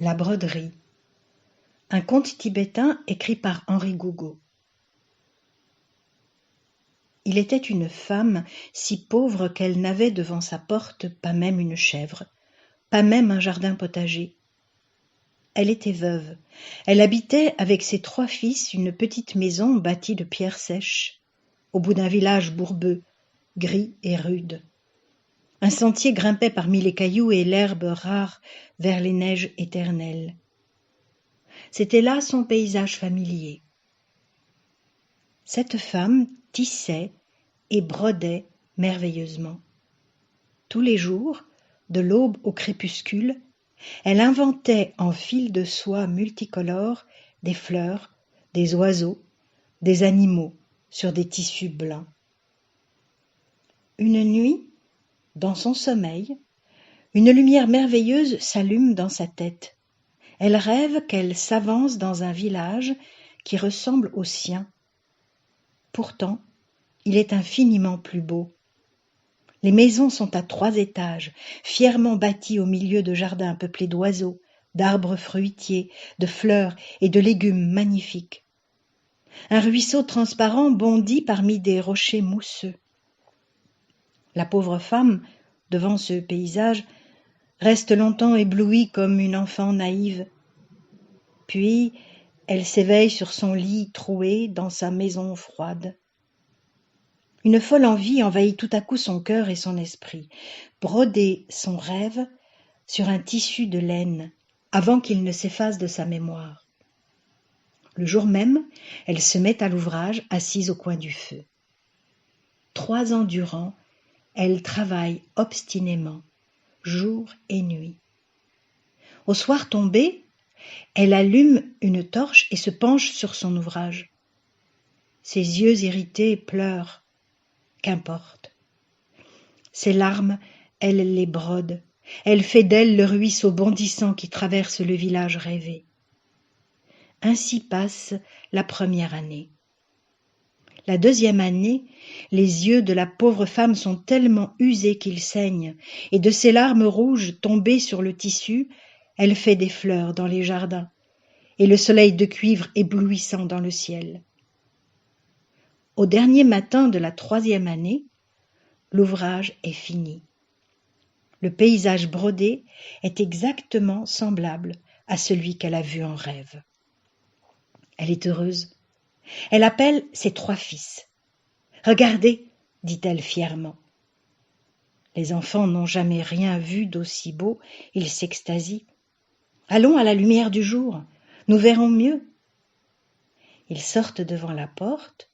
La broderie. Un conte tibétain écrit par Henri Gougaud. Il était une femme si pauvre qu'elle n'avait devant sa porte pas même une chèvre, pas même un jardin potager. Elle était veuve. Elle habitait avec ses 3 fils une petite maison bâtie de pierres sèches, au bout d'un village bourbeux, gris et rude. Un sentier grimpait parmi les cailloux et l'herbe rare vers les neiges éternelles. C'était là son paysage familier. Cette femme tissait et brodait merveilleusement. Tous les jours, de l'aube au crépuscule, elle inventait en fils de soie multicolores des fleurs, des oiseaux, des animaux sur des tissus blancs. Une nuit, dans son sommeil, une lumière merveilleuse s'allume dans sa tête. Elle rêve qu'elle s'avance dans un village qui ressemble au sien. Pourtant, il est infiniment plus beau. Les maisons sont à 3 étages, fièrement bâties au milieu de jardins peuplés d'oiseaux, d'arbres fruitiers, de fleurs et de légumes magnifiques. Un ruisseau transparent bondit parmi des rochers mousseux. La pauvre femme, devant ce paysage, reste longtemps éblouie comme une enfant naïve. Puis, elle s'éveille sur son lit troué dans sa maison froide. Une folle envie envahit tout à coup son cœur et son esprit. Broder son rêve sur un tissu de laine avant qu'il ne s'efface de sa mémoire. Le jour même, elle se met à l'ouvrage, assise au coin du feu. 3 ans durant, elle travaille obstinément, jour et nuit. Au soir tombé, elle allume une torche et se penche sur son ouvrage. Ses yeux irrités pleurent. Qu'importe. Ses larmes, elle les brode. Elle fait d'elle le ruisseau bondissant qui traverse le village rêvé. Ainsi passe la première année. La deuxième année, les yeux de la pauvre femme sont tellement usés qu'ils saignent, et de ces larmes rouges tombées sur le tissu, elle fait des fleurs dans les jardins, et le soleil de cuivre éblouissant dans le ciel. Au dernier matin de la 3e année, l'ouvrage est fini. Le paysage brodé est exactement semblable à celui qu'elle a vu en rêve. Elle est heureuse. Elle appelle ses 3 fils. « Regardez, dit-elle fièrement. » Les enfants n'ont jamais rien vu d'aussi beau, ils s'extasient. « Allons à la lumière du jour, nous verrons mieux. » Ils sortent devant la porte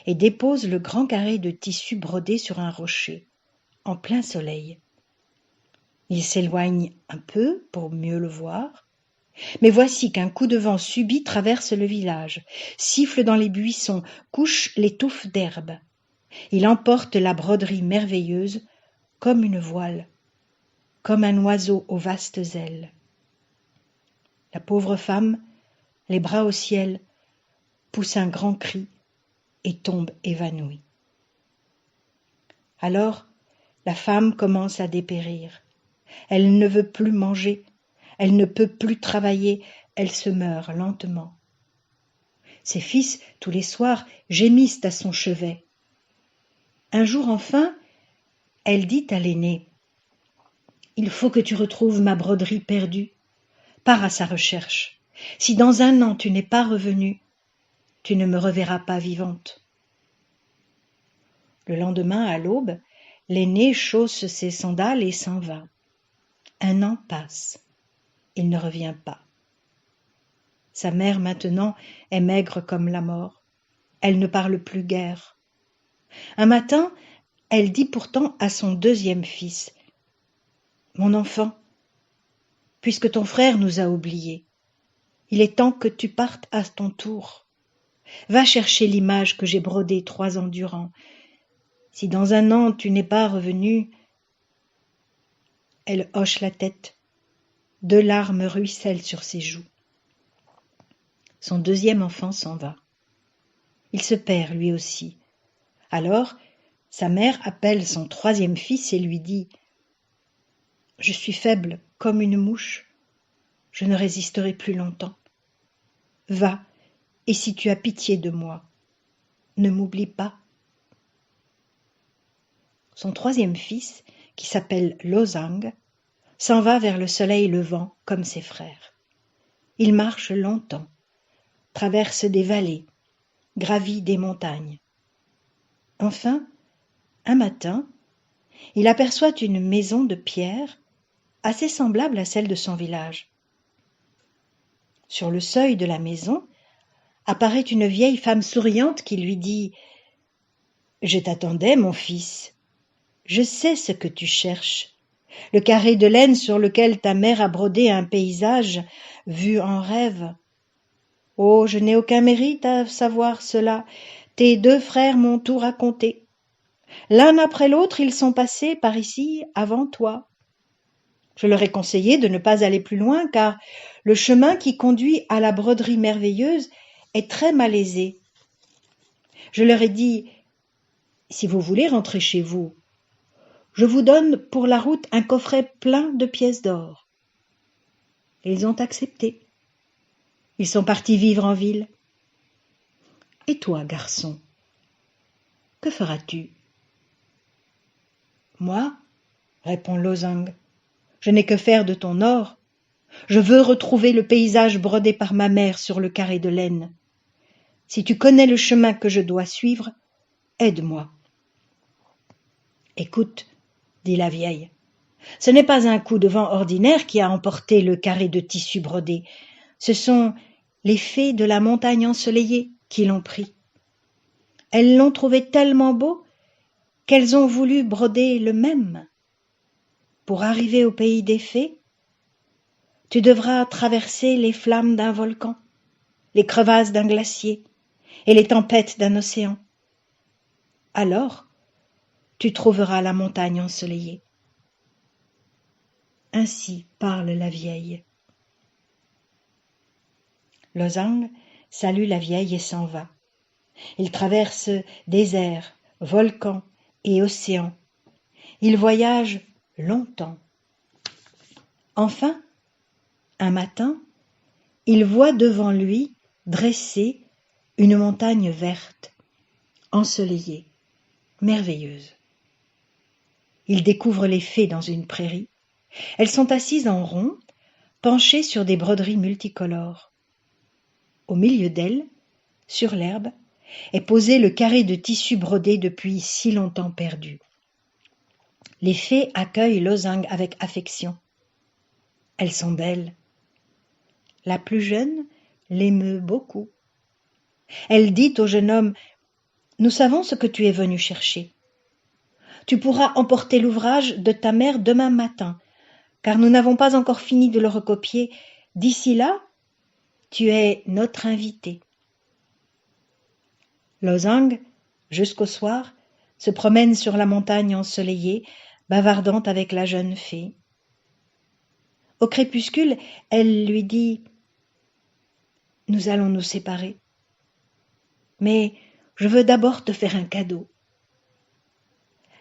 et déposent le grand carré de tissu brodé sur un rocher, en plein soleil. Ils s'éloignent un peu pour mieux le voir, mais voici qu'un coup de vent subit traverse le village, siffle dans les buissons, couche les touffes d'herbe. Il emporte la broderie merveilleuse comme une voile, comme un oiseau aux vastes ailes. La pauvre femme, les bras au ciel, pousse un grand cri et tombe évanouie. Alors, la femme commence à dépérir. Elle ne veut plus manger, elle ne peut plus travailler, elle se meurt lentement. Ses fils, tous les soirs, gémissent à son chevet. Un jour enfin, elle dit à l'aîné : « Il faut que tu retrouves ma broderie perdue. Pars à sa recherche. Si dans 1 an tu n'es pas revenue, tu ne me reverras pas vivante. » Le lendemain, à l'aube, l'aîné chausse ses sandales et s'en va. 1 an passe. Il ne revient pas. Sa mère, maintenant, est maigre comme la mort. Elle ne parle plus guère. Un matin, elle dit pourtant à son 2e fils : « Mon enfant, puisque ton frère nous a oubliés, il est temps que tu partes à ton tour. Va chercher l'image que j'ai brodée 3 ans durant. Si dans 1 an tu n'es pas revenu... » Elle hoche la tête. 2 larmes ruissellent sur ses joues. Son 2e enfant s'en va. Il se perd lui aussi. Alors, sa mère appelle son 3e fils et lui dit : « Je suis faible comme une mouche. je ne résisterai plus longtemps. Va, et si tu as pitié de moi, ne m'oublie pas. » Son troisième fils, qui s'appelle Lozang, s'en va vers le soleil levant comme ses frères. Il marche longtemps, traverse des vallées, gravit des montagnes. Enfin, un matin, il aperçoit une maison de pierre assez semblable à celle de son village. Sur le seuil de la maison apparaît une vieille femme souriante qui lui dit « Je t'attendais, mon fils. Je sais ce que tu cherches. Le carré de laine sur lequel ta mère a brodé un paysage vu en rêve. Oh, je n'ai aucun mérite à savoir cela. Tes deux frères m'ont tout raconté. L'un après l'autre, ils sont passés par ici avant toi. Je leur ai conseillé de ne pas aller plus loin, car le chemin qui conduit à la broderie merveilleuse est très malaisé. Je leur ai dit, si vous voulez rentrer chez vous, je vous donne pour la route un coffret plein de pièces d'or. Ils ont accepté. Ils sont partis vivre en ville. Et toi, garçon, que feras-tu? Moi, répond Lozang, je n'ai que faire de ton or. Je veux retrouver le paysage brodé par ma mère sur le carré de laine. Si tu connais le chemin que je dois suivre, aide-moi. Écoute, dit la vieille, ce n'est pas un coup de vent ordinaire qui a emporté le carré de tissu brodé. Ce sont les fées de la montagne ensoleillée qui l'ont pris. Elles l'ont trouvé tellement beau qu'elles ont voulu broder le même. Pour arriver au pays des fées, tu devras traverser les flammes d'un volcan, les crevasses d'un glacier et les tempêtes d'un océan. Alors, tu trouveras la montagne ensoleillée. Ainsi parle la vieille. Lozang salue la vieille et s'en va. Il traverse déserts, volcans et océans. Il voyage longtemps. Enfin, un matin, il voit devant lui dressée une montagne verte, ensoleillée, merveilleuse. Il découvre les fées dans une prairie. Elles sont assises en rond, penchées sur des broderies multicolores. Au milieu d'elles, sur l'herbe, est posé le carré de tissu brodé depuis si longtemps perdu. Les fées accueillent Lozang avec affection. Elles sont belles. La plus jeune l'émeut beaucoup. Elle dit au jeune homme « Nous savons ce que tu es venu chercher. Tu pourras emporter l'ouvrage de ta mère demain matin, car nous n'avons pas encore fini de le recopier. D'ici là, tu es notre invité. » Lozang, jusqu'au soir, se promène sur la montagne ensoleillée, bavardant avec la jeune fée. Au crépuscule, elle lui dit « Nous allons nous séparer. Mais je veux d'abord te faire un cadeau. »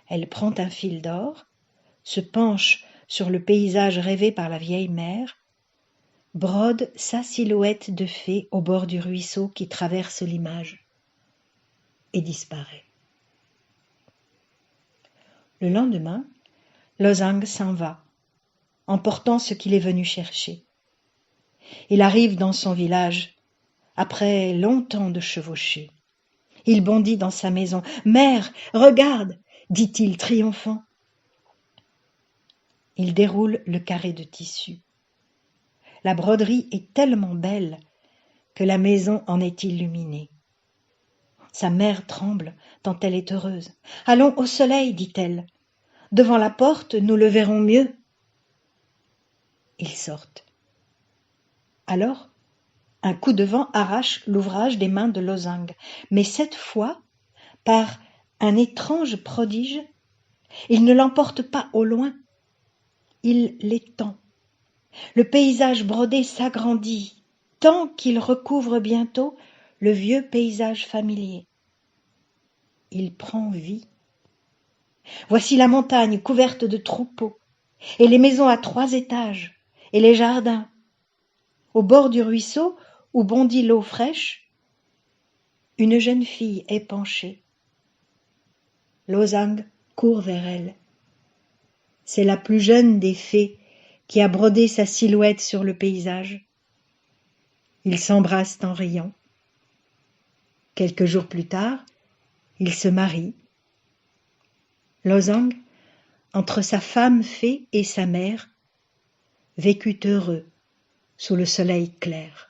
Elle prend un fil d'or, se penche sur le paysage rêvé par la vieille mère, brode sa silhouette de fée au bord du ruisseau qui traverse l'image et disparaît. Le lendemain, Lozang s'en va, emportant ce qu'il est venu chercher. Il arrive dans son village, après longtemps de chevauchée. Il bondit dans sa maison. « Mère, regarde !» dit-il triomphant. Il déroule le carré de tissu. La broderie est tellement belle que la maison en est illuminée. Sa mère tremble tant elle est heureuse. « Allons au soleil, dit-elle. Devant la porte, nous le verrons mieux. » Ils sortent. Alors, un coup de vent arrache l'ouvrage des mains de Lozang, mais cette fois, par un étrange prodige, il ne l'emporte pas au loin, il l'étend. Le paysage brodé s'agrandit, tant qu'il recouvre bientôt le vieux paysage familier. Il prend vie. Voici la montagne couverte de troupeaux, et les maisons à 3 étages, et les jardins. au bord du ruisseau où bondit l'eau fraîche, une jeune fille est penchée. Lozang court vers elle. C'est la plus jeune des fées qui a brodé sa silhouette sur le paysage. Ils s'embrassent en riant. Quelques jours plus tard, ils se marient. Lozang, entre sa femme fée et sa mère, vécut heureux sous le soleil clair.